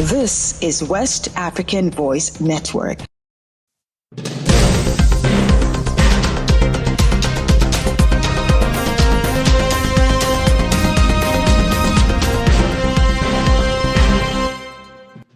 This is West African Voice Network.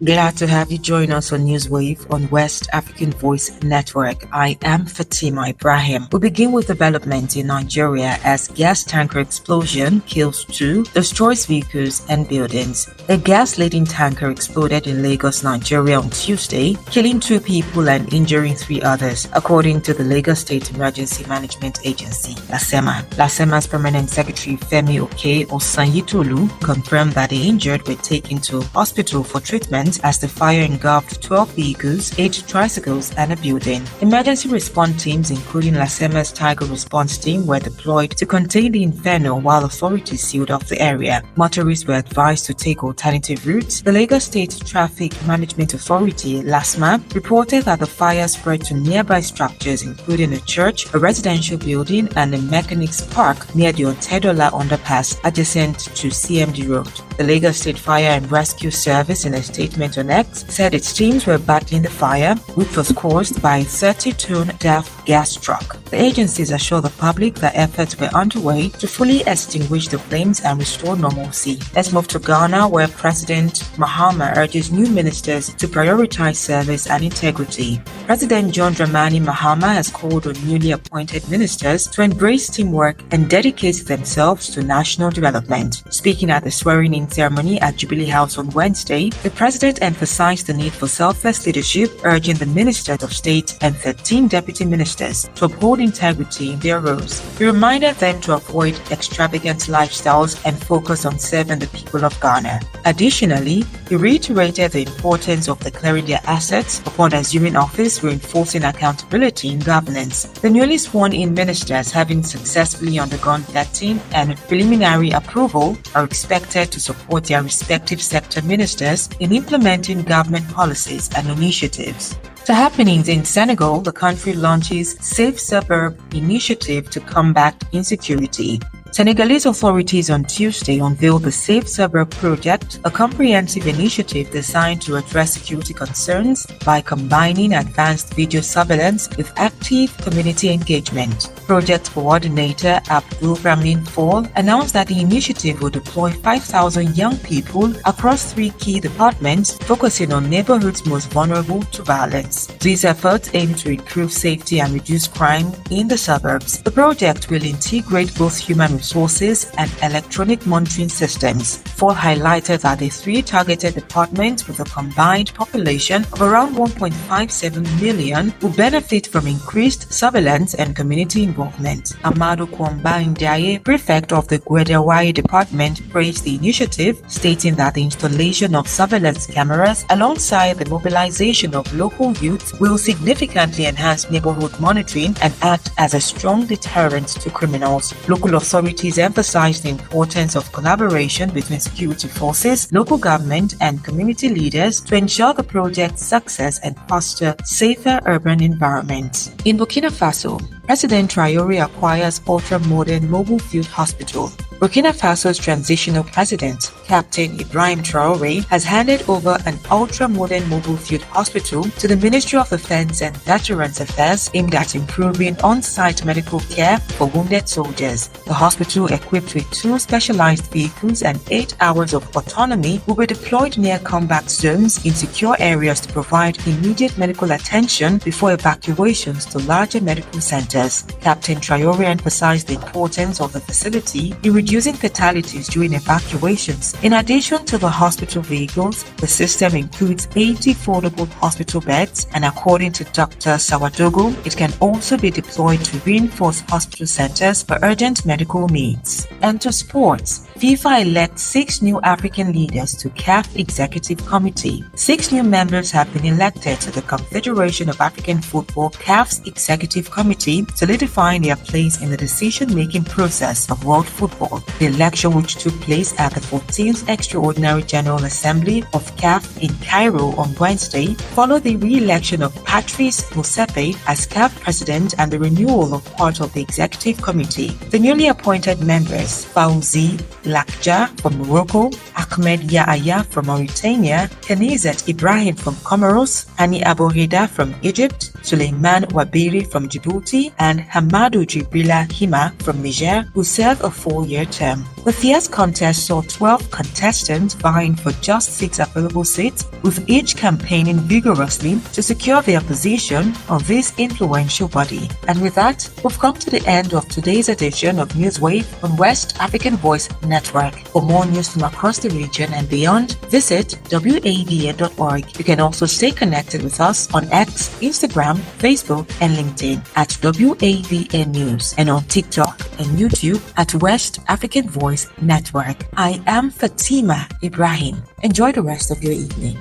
Glad to have you join us on Newswave on West African Voice Network. I am Fatima Ibrahim. We begin with development in Nigeria as gas tanker explosion kills 2, destroys vehicles and buildings. A gas-laden tanker exploded in Lagos, Nigeria on Tuesday, killing 2 people and injuring 3 others, according to the Lagos State Emergency Management Agency, LASEMA. LASEMA's Permanent Secretary Femi Oke Osanyitolu confirmed that the injured were taken to hospital for treatment as the fire engulfed 12 vehicles, 8 tricycles, and a building. Emergency response teams, including LASEMA's Tiger Response Team, were deployed to contain the inferno while authorities sealed off the area. Motorists were advised to take alternative routes. The Lagos State Traffic Management Authority, LASMA, reported that the fire spread to nearby structures, including a church, a residential building, and a mechanics park near the Otedola underpass adjacent to CMD Road. The Lagos State Fire and Rescue Service, in a statement on X, said its teams were battling the fire, which was caused by a 30-ton DAF gas truck. The agencies assured the public that efforts were underway to fully extinguish the flames and restore normalcy. Let's move to Ghana, where President Mahama urges new ministers to prioritize service and integrity. President John Dramani Mahama has called on newly appointed ministers to embrace teamwork and dedicate themselves to national development. Speaking at the swearing-in ceremony at Jubilee House on Wednesday, the president emphasized the need for selfless leadership, urging the ministers of state and 13 deputy ministers to uphold integrity in their roles. He reminded them to avoid extravagant lifestyles and focus on serving the people of Ghana. Additionally, he reiterated the importance of declaring their assets upon assuming office, reinforcing accountability in governance. The newly sworn-in ministers, having successfully undergone vetting and preliminary approval, are expected to support their respective sector ministers in implementing government policies and initiatives. The happenings in Senegal, the country launches Safe Suburb initiative to combat insecurity. Senegalese authorities on Tuesday unveiled the Safe Suburb project, a comprehensive initiative designed to address security concerns by combining advanced video surveillance with active community engagement. Project coordinator Abdul Ramin Fall announced that the initiative will deploy 5,000 young people across 3 key departments, focusing on neighborhoods most vulnerable to violence. These efforts aim to improve safety and reduce crime in the suburbs. The project will integrate both human resources and electronic monitoring systems. Fall highlighted that the 3 targeted departments with a combined population of around 1.57 million will benefit from increased surveillance and community involvement. Amadu Kwamba Ndiaye, prefect of the Gwedewaye department, praised the initiative, stating that the installation of surveillance cameras alongside the mobilization of local youth will significantly enhance neighborhood monitoring and act as a strong deterrent to criminals. Local authorities emphasized the importance of collaboration between security forces, local government, and community leaders to ensure the project's success and foster safer urban environments. In Burkina Faso, President Traoré acquires ultra-modern mobile field hospital. Burkina Faso's transitional president, Captain Ibrahim Traoré, has handed over an ultra-modern mobile field hospital to the Ministry of Defense and Veterans Affairs aimed at improving on-site medical care for wounded soldiers. The hospital, equipped with 2 specialized vehicles and 8 hours of autonomy, will be deployed near combat zones in secure areas to provide immediate medical attention before evacuations to larger medical centers. Captain Traoré emphasized the importance of the facility in reducing fatalities during evacuations. In addition to the hospital vehicles, the system includes 80 foldable hospital beds, and according to Dr. Sawadogo, it can also be deployed to reinforce hospital centers for urgent medical needs. And to sports, FIFA elects 6 new African leaders to CAF Executive Committee. 6 new members have been elected to the Confederation of African Football CAF's Executive Committee, solidifying their place in the decision-making process of world football. The election, which took place at the 14th Extraordinary General Assembly of CAF in Cairo on Wednesday, followed the re-election of Patrice Motsepe as CAF president and the renewal of part of the Executive Committee. The newly appointed members, Fauzi Lakja from Morocco, Ahmed Yahya from Mauritania, Kenizet Ibrahim from Comoros, Hani Aborida from Egypt, Suleiman Wabiri from Djibouti, and Hamadou Jibrila Hima from Niger, who serve a 4-year term. The fierce contest saw 12 contestants vying for just 6 available seats, with each campaigning vigorously to secure their position on this influential body. And with that, we've come to the end of today's edition of Newswave on West African Voice Network. For more news from across the region and beyond, visit WAVN.org. You can also stay connected with us on X, Instagram, Facebook, and LinkedIn at WAVN News, and on TikTok and YouTube at West African Voice Network. I am Fatima Ibrahim. Enjoy the rest of your evening.